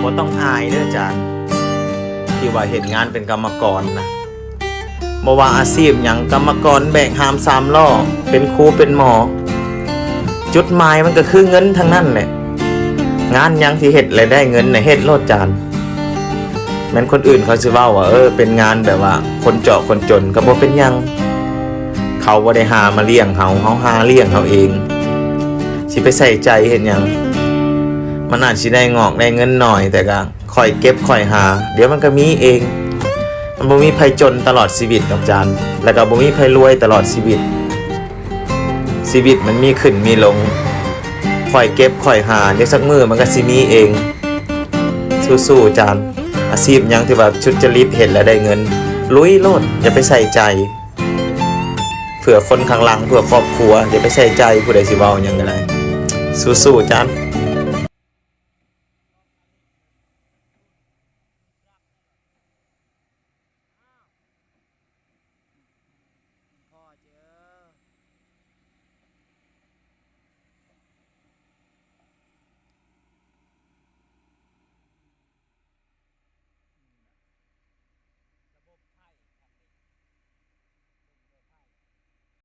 บ่ต้องอายเด้อจานที่ว่าเห็นงานเป็นกรรมกรนะบ่ว่าอาชีพหยังกรรมกรแบกหาม3 ล้อเป็นครูเป็นหมอจุดหมายมันก็คือเงินทั้งนั้นแหละงานหยังที่เฮ็ดแล้วได้เงินน่ะเฮ็ดโลดจานแม้นคนอื่นเขาสิเว้าว่าเป็นงานแบบว่าคนเจาะคนจนก็บ่เป็นหยังเขาบ่ได้หามาเลี้ยงเฮาหาเลี้ยงเฮาเองสิไปใส่ใจเฮ็ดหยังมันอาจสิได้งอกได้เงินหน่อยแต่ก็ค่อยเก็บค่อยหาเดี๋ยวมันก็มีเองมันบ่มีไผจนตลอดชีวิตดอกจานแล้วก็บ่มีไผรวยตลอดชีวิตมันมีขึ้นมีลงค่อยเก็บค่อยหาเดี๋ยวสักมื้อมันก็สิมีเองสู้ๆจานอาชีพหยังที่ว่าชุดจริตเห็นแล้วได้เงินลุยโลดอย่าไปใส่ใจเผื่อคนข้างหลังเผื่อครอบครัวอย่าไปใส่ใจผู้ใดสิเว้าหยังก็ได้สู้ๆจาน